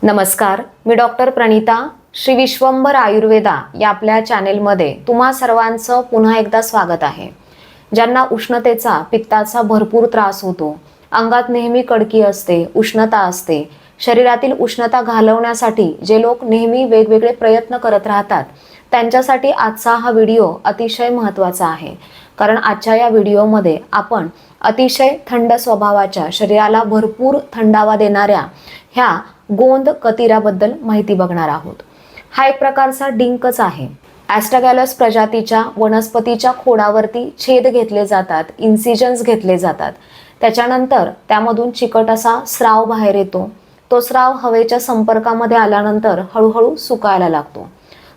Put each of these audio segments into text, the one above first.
नमस्कार, मी डॉक्टर प्रणिता. श्री विश्वंभर आयुर्वेदा या आपल्या चॅनेलमध्ये तुम्हा सर्वांचं पुन्हा एकदा स्वागत आहे. ज्यांना उष्णतेचा, पित्ताचा भरपूर त्रास होतो, अंगात नेहमी कडकी असते, उष्णता असते, शरीरातील उष्णता घालवण्यासाठी जे लोक नेहमी वेगवेगळे प्रयत्न करत राहतात, त्यांच्यासाठी आजचा हा व्हिडिओ अतिशय महत्त्वाचा आहे. कारण आजच्या या व्हिडिओमध्ये आपण अतिशय थंड स्वभावाच्या, शरीराला भरपूर थंडावा देणाऱ्या ह्या गोंद कतिराबद्दल माहिती बघणार आहोत. हा एक प्रकारचा डिंकच आहे. ॲस्ट्रॅगॅलस प्रजातीच्या वनस्पतीच्या खोडावरती छेद घेतले जातात, इन्सिजन्स घेतले जातात. त्याच्यानंतर त्यामधून चिकट असा स्राव बाहेर येतो. तो स्राव हवेच्या संपर्कामध्ये आल्यानंतर हळूहळू सुकायला लागतो.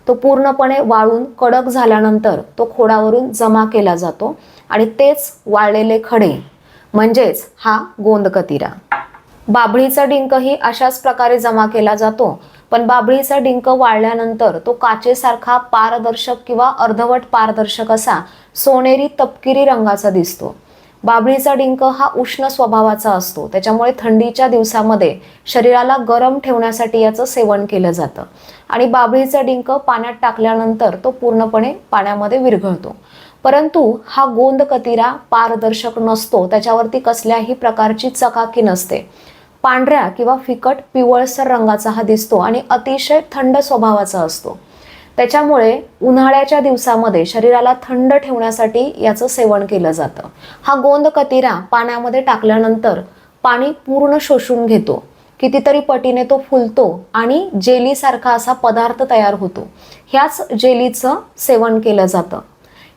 तो पूर्णपणे वाळून कडक झाल्यानंतर तो खोडावरून जमा केला जातो आणि तेच वाळलेले खडे म्हणजेच हा गोंद कतिरा. बाभळीचा डिंकही अशाच प्रकारे जमा केला जातो, पण बाभळीचा डिंक वाळल्यानंतर तो काचेसारखा पारदर्शक किंवा अर्धवट पारदर्शक असा सोनेरी तपकिरी रंगाचा दिसतो. बाभळीचा डिंक हा उष्ण स्वभावाचा असतो, त्याच्यामुळे थंडीच्या दिवसामध्ये शरीराला गरम ठेवण्यासाठी याचं सेवन केलं जातं. आणि बाभळीचा डिंक पाण्यात टाकल्यानंतर तो पूर्णपणे पाण्यामध्ये विरघळतो. परंतु हा गोंद कतिरा पारदर्शक नसतो, त्याच्यावरती कसल्याही प्रकारची चकाकी नसते. पांढऱ्या किंवा फिकट पिवळसर रंगाचा हा दिसतो आणि अतिशय थंड स्वभावाचा असतो. त्याच्यामुळे उन्हाळ्याच्या दिवसामध्ये शरीराला थंड ठेवण्यासाठी याचं सेवन केलं जातं. हा गोंद कतिरा पाण्यामध्ये टाकल्यानंतर पाणी पूर्ण शोषून घेतो. कितीतरी पटीने तो फुलतो आणि जेलीसारखा असा पदार्थ तयार होतो. ह्याच जेलीचं सेवन केलं जातं.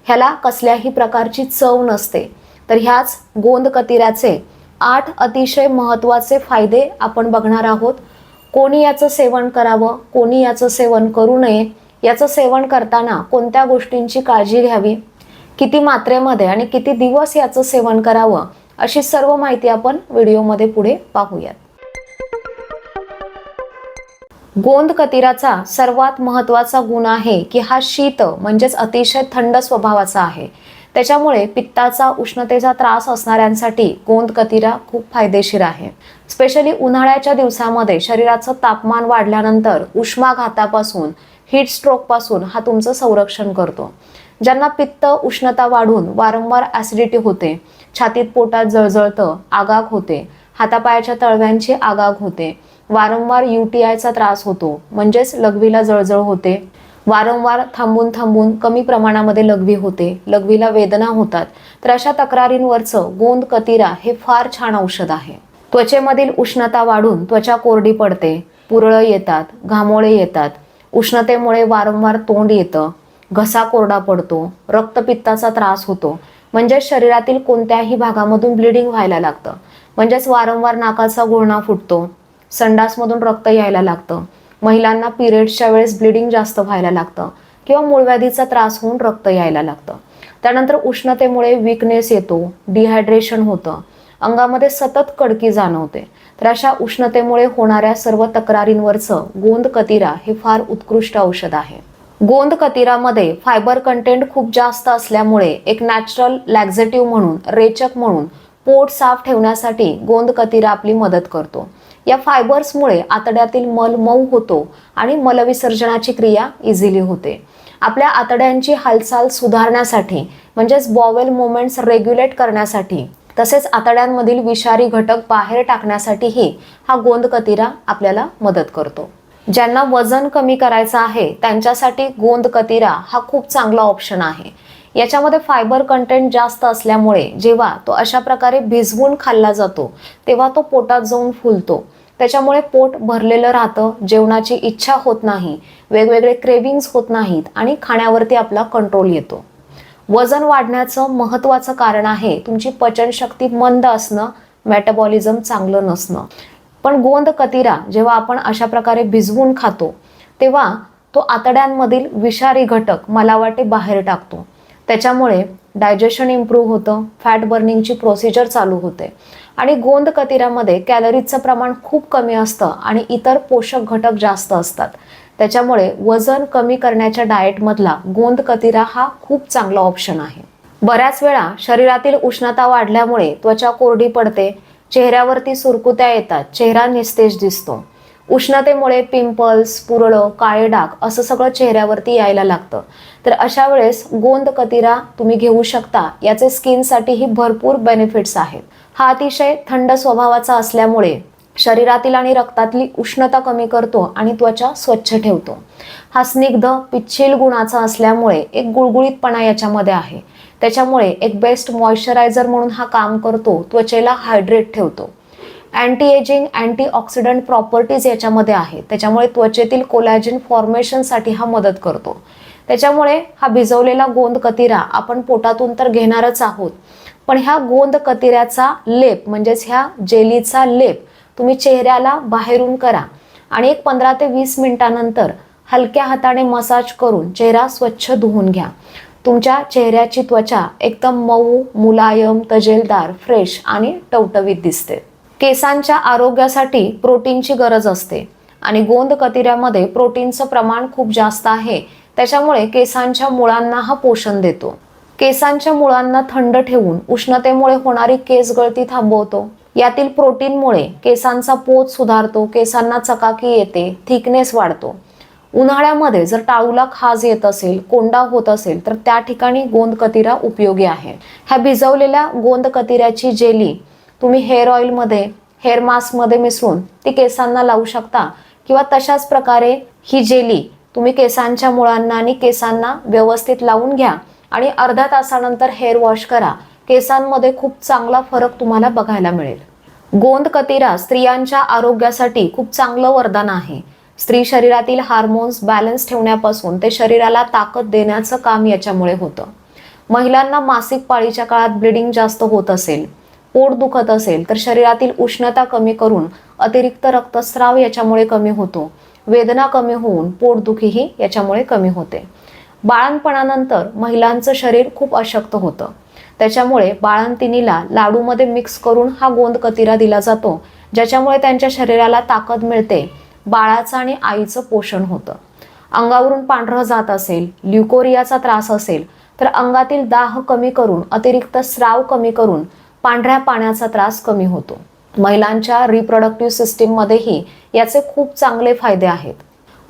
ह्याला कसल्याही प्रकारची चव नसते. तर ह्याच गोंद कतिराचे 8 अतिशय महत्त्वाचे फायदे आपण बघणार आहोत. कोणी याचं सेवन करावं, कोणी याचं सेवन करू नये, याचं सेवन करताना कोणत्या गोष्टींची काळजी घ्यावी, किती मात्रेमध्ये आणि किती दिवस याचं सेवन करावं, अशी सर्व माहिती आपण व्हिडिओमध्ये पुढे पाहूयात. गोंद कतिराचा सर्वात महत्त्वाचा गुण आहे की हा शीत म्हणजेच अतिशय थंड स्वभावाचा आहे. त्याच्यामुळे पित्ताचा, उष्णतेचा त्रास असणाऱ्यांसाठी गोंद कतिरा खूप फायदेशीर आहे. स्पेशली उन्हाळ्याच्या दिवसामध्ये शरीराचं तापमान वाढल्यानंतर उष्माघातापासून, हीट स्ट्रोकपासून हा तुमचं संरक्षण करतो. ज्यांना पित्त, उष्णता वाढून वारंवार ॲसिडिटी होते, छातीत पोटात जळजळतं, आगाग होते, हातापायाच्या तळव्यांची आगाग होते, वारंवार UTIचा त्रास होतो म्हणजेच लघवीला जळजळ होते, वारंवार थांबून थांबून कमी प्रमाणामध्ये लघवी होते, लघवीला वेदना होतात, तर अशा तक्रारींवरचं गोंद कतिरा हे फार छान औषध आहे. त्वचेमधील उष्णता वाढून त्वचा कोरडी पडते, पुरळ येतात, घामोळे येतात, उष्णतेमुळे वारंवार तोंड येतं, घसा कोरडा पडतो, रक्तपित्ताचा त्रास होतो, म्हणजेच शरीरातील कोणत्याही भागामधून ब्लिडिंग व्हायला लागतं, म्हणजेच वारंवार नाकाचा गुळणा फुटतो, संडासमधून रक्त यायला लागतं, महिलांना पिरियड्सच्या वेळेस ब्लिडिंग जास्त व्हायला लागतं किंवा मूळव्याधीचा त्रास होऊन रक्त यायला लागतं. त्यानंतर उष्णतेमुळे वीकनेस येतो, डिहायड्रेशन होतं, अंगामध्ये सतत कडकी जाणवते. तर अशा उष्णतेमुळे होणाऱ्या सर्व तक्रारींवरचं गोंद कतिरा हे फार उत्कृष्ट औषध आहे. गोंद कतिरामध्ये फायबर कंटेंट खूप जास्त असल्यामुळे एक नॅचरल लॅक्झेटिव्ह म्हणून, रेचक म्हणून पोट साफ ठेवण्यासाठी गोंद कतिरा आपली मदत करतो. या फायबर्समुळे आतड्यातील मल मऊ होतो आणि मलविसर्जनाची क्रिया इझिली होते. आपल्या आतड्यांची हालचाल सुधारण्यासाठी म्हणजेच बॉवेल मुवमेंट्स रेग्युलेट करण्यासाठी, तसेच आतड्यांमधील विषारी घटक बाहेर टाकण्यासाठीही हा गोंद कतिरा आपल्याला मदत करतो. ज्यांना वजन कमी करायचं आहे त्यांच्यासाठी गोंद कतिरा हा खूप चांगला ऑप्शन आहे. याच्यामध्ये फायबर कंटेंट जास्त असल्यामुळे जेव्हा तो अशा प्रकारे भिजवून खाल्ला जातो तेव्हा तो पोटात जाऊन फुलतो. त्याच्यामुळे पोट भरलेलं राहतं, जेवणाची इच्छा होत नाही, वेगवेगळे क्रेविंग्स होत नाहीत आणि खाण्यावरती आपला कंट्रोल येतो. वजन वाढण्याचं महत्त्वाचं कारण आहे तुमची पचनशक्ती मंद असणं, मेटाबॉलिझम चांगलं नसणं. पण गोंद कतिरा जेव्हा आपण अशा प्रकारे भिजवून खातो तेव्हा तो आतड्यांमधील विषारी घटक मला वाटे बाहेर टाकतो. त्याच्यामुळे डायजेशन इम्प्रूव्ह होतं, फॅट बर्निंगची प्रोसिजर चालू होते आणि गोंद कतिरामध्ये कॅलरीजचं प्रमाण खूप कमी असतं आणि इतर पोषक घटक जास्त असतात. त्याच्यामुळे वजन कमी करण्याच्या डाएटमधला गोंद कतिरा हा खूप चांगला ऑप्शन आहे. बऱ्याच वेळा शरीरातील उष्णता वाढल्यामुळे त्वचा कोरडी पडते, चेहऱ्यावरती सुरकुत्या येतात, चेहरा निस्तेज दिसतो, उष्णतेमुळे पिंपल्स, पुरळं, काळे डाग असं सगळं चेहऱ्यावरती यायला लागतं. तर अशा वेळेस गोंद कतिरा तुम्ही घेऊ शकता. याचे स्किनसाठीही भरपूर बेनिफिट्स आहेत. हा अतिशय थंड स्वभावाचा असल्यामुळे शरीरातील आणि रक्तातली उष्णता कमी करतो आणि त्वचा स्वच्छ ठेवतो. हा स्निग्ध पिच्छील गुणाचा असल्यामुळे एक गुळगुळीतपणा याच्यामध्ये आहे. त्याच्यामुळे एक बेस्ट मॉइश्चरायझर म्हणून हा काम करतो. त्वचेला हायड्रेट ठेवतो. अँटी एजिंग, अँटीऑक्सिडंट प्रॉपर्टीज याच्यामध्ये आहे. त्याच्यामुळे त्वचेतील कोलॅजिन फॉर्मेशनसाठी हा मदत करतो. त्याच्यामुळे हा भिजवलेला गोंद कतिरा आपण पोटातून तर घेणारच आहोत, पण ह्या गोंद कतिऱ्याचा लेप म्हणजेच ह्या जेलीचा लेप तुम्ही चेहऱ्याला बाहेरून करा आणि एक 15 ते 20 मिनिटांनंतर हलक्या हाताने मसाज करून चेहरा स्वच्छ धुवून घ्या. तुमच्या चेहऱ्याची त्वचा एकदम मऊ, मुलायम, तजेलदार, फ्रेश आणि टवटवीत दिसते. केसांच्या आरोग्यासाठी प्रोटीनची गरज असते आणि गोंद कतिऱ्यामध्ये प्रोटीनचं प्रमाण खूप जास्त आहे. त्याच्यामुळे केसांच्या मुळांना हा पोषण देतो. केसांच्या मुळांना थंड ठेवून उष्णतेमुळे होणारी केस गळती थांबवतो. यातील प्रोटीनमुळे केसांचा पोत सुधारतो, केसांना चकाकी येते, थिकनेस वाढतो. उन्हाळ्यामध्ये जर टाळूला खाज येत असेल, कोंडा होत असेल तर त्या ठिकाणी गोंद कतिरा उपयोगी आहे. ह्या भिजवलेल्या गोंद कतिऱ्याची जेली तुम्ही हेअर ऑइलमध्ये, हेअर मास्कमध्ये मिसळून ती केसांना लावू शकता किंवा तशाच प्रकारे ही जेली तुम्ही केसांच्या मुळांना आणि केसांना व्यवस्थित लावून घ्या आणि अर्ध्या तासानंतर हेअर वॉश करा. केसांमध्ये खूप चांगला फरक तुम्हाला बघायला मिळेल. गोंद कतिरा स्त्रियांच्या आरोग्यासाठी खूप चांगलं वरदान आहे. स्त्री शरीरातील हार्मोन्स बॅलन्स ठेवण्यापासून ते शरीराला ताकद देण्याचं काम याच्यामुळे होतं. महिलांना मासिक पाळीच्या काळात ब्लिडिंग जास्त होत असेल, पोट दुखत असेल तर शरीरातील उष्णता कमी करून अतिरिक्त रक्तस्राव याच्यामुळे कमी होतो. वेदना कमी होऊन पोटदुखीही याच्यामुळे कमी होते. बाळंतपणानंतर महिलांचं शरीर खूप अशक्त होतं. त्याच्यामुळे बाळंतिणीला लाडूमध्ये मिक्स करून हा गोंद कतिरा दिला जातो, ज्याच्यामुळे त्यांच्या शरीराला ताकद मिळते. बाळाचं आणि आईचं पोषण होतं. अंगावरून पांढरं जात असेल, ल्युकोरियाचा त्रास असेल तर अंगातील दाह कमी करून, अतिरिक्त स्राव कमी करून पांढऱ्या पाण्याचा त्रास कमी होतो. महिलांच्या रिप्रोडक्टिव्ह सिस्टीममध्येही याचे खूप चांगले फायदे आहेत.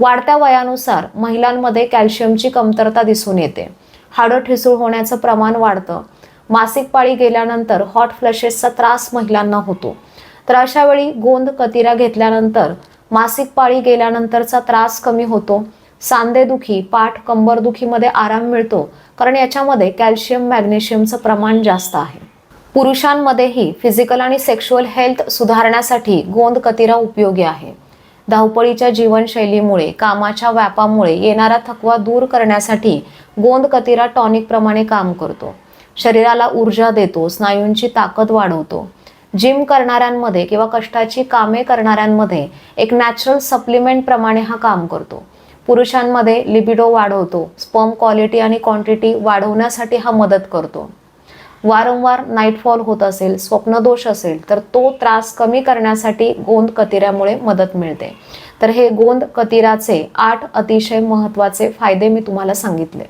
वाढत्या वयानुसार महिलांमध्ये कॅल्शियमची कमतरता दिसून येते. हाडं ठिसूळ होण्याचं प्रमाण वाढतं. मासिक पाळी गेल्यानंतर हॉट फ्लशेसचा त्रास महिलांना होतो. तर अशा वेळी गोंद कतिरा घेतल्यानंतर मासिक पाळी गेल्यानंतरचा त्रास कमी होतो. सांधेदुखी, पाठ, कंबरदुखीमध्ये आराम मिळतो, कारण याच्यामध्ये कॅल्शियम, मॅग्नेशियमचं प्रमाण जास्त आहे. पुरुषांमध्येही फिजिकल आणि सेक्शुअल हेल्थ सुधारण्यासाठी गोंद कतिरा उपयोगी आहे. धावपळीच्या जीवनशैलीमुळे, कामाच्या व्यापामुळे येणारा थकवा दूर करण्यासाठी गोंद कतिरा टॉनिक प्रमाणे काम करतो. शरीराला ऊर्जा देतो, स्नायूंची ताकद वाढवतो. जिम करणाऱ्यांमध्ये किंवा कष्टाची कामे करणाऱ्यांमध्ये एक नॅचरल सप्लिमेंट प्रमाणे हा काम करतो. पुरुषांमध्ये लिबिडो वाढवतो. स्पर्म क्वालिटी आणि क्वांटिटी वाढवण्यासाठी हा मदत करतो. वारंवार नाईटफॉल होत असेल, स्वप्नदोष असेल तर तो त्रास कमी करण्यासाठी गोंद कतिऱ्यामुळे मदत मिळते. तर हे गोंद कतिराचे 8 अतिशय महत्त्वाचे फायदे मी तुम्हाला सांगितले.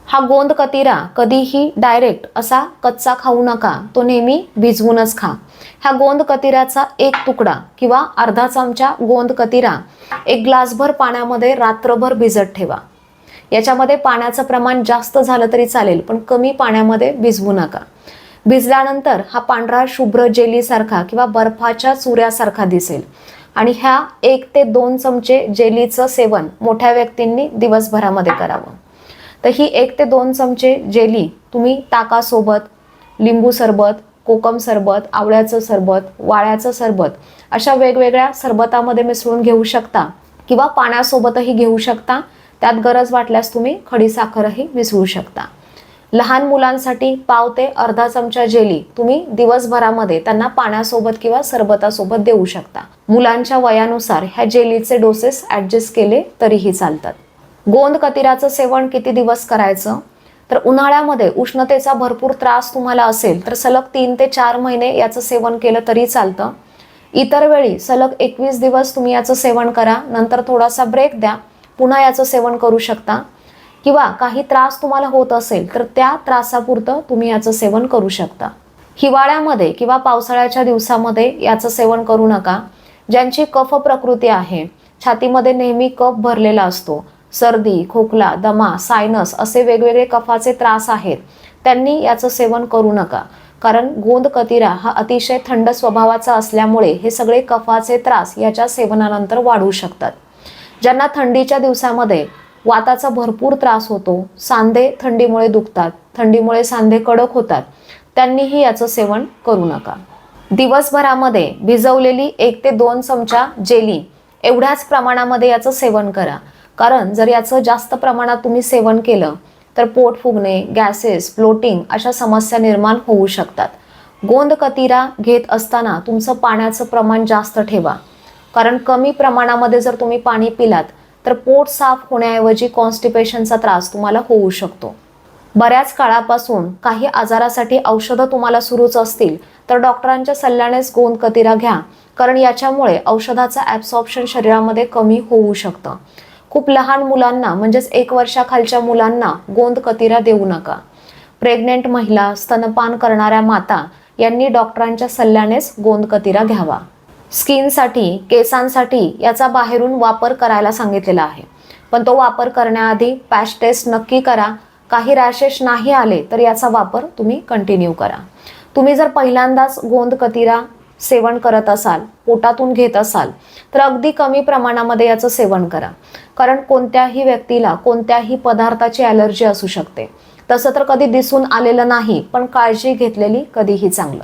हा गोंद कतिरा कधीही डायरेक्ट असा कच्चा खाऊ नका, तो नेहमी भिजवूनच खा. ह्या गोंद कतिऱ्याचा एक तुकडा किंवा अर्धा चमचा गोंद कतिरा एक ग्लासभर पाण्यामध्ये रात्रभर भिजत ठेवा. याच्यामध्ये पाण्याचं प्रमाण जास्त झालं तरी चालेल, पण कमी पाण्यामध्ये भिजवू नका. भिजल्यानंतर हा पांढरा शुभ्र जेलीसारखा किंवा बर्फाच्या चुऱ्यासारखा दिसेल आणि ह्या 1 ते 2 चमचे जेलीचं सेवन मोठ्या व्यक्तींनी दिवसभरामध्ये करावं. तर ही 1 ते 2 चमचे जेली तुम्ही ताकासोबत, लिंबू सरबत, कोकम सरबत, आवळ्याचं सरबत, वाळ्याचं सरबत अशा वेगवेगळ्या सरबतामध्ये मिसळून घेऊ शकता किंवा पाण्यासोबतही घेऊ शकता. त्यात गरज वाटल्यास तुम्ही खडीसाखरही मिसळू शकता. लहान मुलांसाठी पाव ते अर्धा चमचा जेली तुम्ही दिवसभरामध्ये त्यांना पाण्यासोबत किंवा सरबतासोबत देऊ शकता. मुलांच्या वयानुसार ह्या जेलीचे डोसेस ॲडजस्ट केले तरीही चालतात. गोंद कतिराचं सेवन किती दिवस करायचं? तर उन्हाळ्यामध्ये उष्णतेचा भरपूर त्रास तुम्हाला असेल तर सलग 3 ते 4 महिने याचं सेवन केलं तरी चालतं. इतर वेळी सलग 21 दिवस तुम्ही याचं सेवन करा, नंतर थोडासा ब्रेक द्या, पुन्हा याचं सेवन करू शकता. किंवा काही त्रास तुम्हाला होत असेल तर त्या त्रासापुरतं तुम्ही याचं सेवन करू शकता. हिवाळ्यामध्ये किंवा पावसाळ्याच्या दिवसामध्ये याचं सेवन करू नका. ज्यांची कफ प्रकृती आहे छातीमध्ये नेहमी कफ भरलेला असतो, सर्दी, खोकला, दमा, सायनस असे वेगवेगळे कफाचे त्रास आहेत, त्यांनी याचं सेवन करू नका. कारण गोंद कतिरा हा अतिशय थंड स्वभावाचा असल्यामुळे हे सगळे कफाचे त्रास याच्या सेवनानंतर वाढू शकतात. ज्यांना थंडीच्या दिवसामध्ये वाताचा भरपूर त्रास होतो, सांधे थंडीमुळे दुखतात, थंडीमुळे सांधे कडक होतात, त्यांनीही याचं सेवन करू नका. दिवसभरामध्ये भिजवलेली 1 ते 2 चमचा जेली एवढ्याच प्रमाणामध्ये याचं सेवन करा. कारण जर याचं जास्त प्रमाणात तुम्ही सेवन केलं तर पोट फुगणे, गॅसेस, ब्लोटिंग अशा समस्या निर्माण होऊ शकतात. गोंद कतिरा घेत असताना तुमचं पाण्याचं प्रमाण जास्त ठेवा. कारण कमी प्रमाणामध्ये जर तुम्ही पाणी पिलात तर पोट साफ होण्याऐवजी कॉन्स्टिपेशनचा त्रास तुम्हाला होऊ शकतो. बऱ्याच काळापासून काही आजारासाठी औषधं तुम्हाला सुरूच असतील तर डॉक्टरांच्या सल्ल्यानेच गोंद कतिरा घ्या. कारण याच्यामुळे औषधाचं ॲब्सॉर्प्शन शरीरामध्ये कमी होऊ शकतं. खूप लहान मुलांना म्हणजेच 1 वर्षाखालच्या मुलांना गोंद कतिरा देऊ नका. प्रेग्नेंट महिला, स्तनपान करणाऱ्या माता यांनी डॉक्टरांच्या सल्ल्यानेच गोंद कतिरा घ्यावा. स्किनसाठी, केसांसाठी याचा बाहेरून वापर करायला सांगितलेला आहे, पण तो वापर करण्याआधी पॅच टेस्ट नक्की करा. काही रॅशेस नाही आले तर याचा वापर तुम्ही कंटिन्यू करा. तुम्ही जर पहिल्यांदाच गोंद कतिरा सेवन करत असाल, पोटातून घेत असाल तर अगदी कमी प्रमाणामध्ये याचं सेवन करा. कारण कोणत्याही व्यक्तीला कोणत्याही पदार्थाची ॲलर्जी असू शकते. तसं तर कधी दिसून आलेलं नाही, पण काळजी घेतलेली कधीही चांगलं.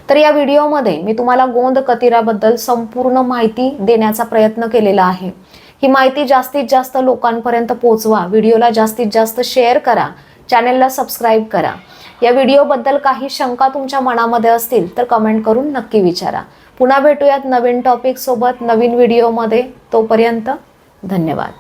तर या व्हिडिओमध्ये मी तुम्हाला गोंद कतिराबद्दल संपूर्ण माहिती देण्याचा प्रयत्न केलेला आहे. ही माहिती जास्तीत जास्त लोकांपर्यंत पोहोचवा, व्हिडिओला जास्तीत जास्त शेअर करा, चॅनेलला सबस्क्राईब करा. या व्हिडिओबद्दल काही शंका तुमच्या मनामध्ये असतील तर कमेंट करून नक्की विचारा. पुन्हा भेटूयात नवीन टॉपिक सोबत नवीन व्हिडिओमध्ये. तोपर्यंत धन्यवाद.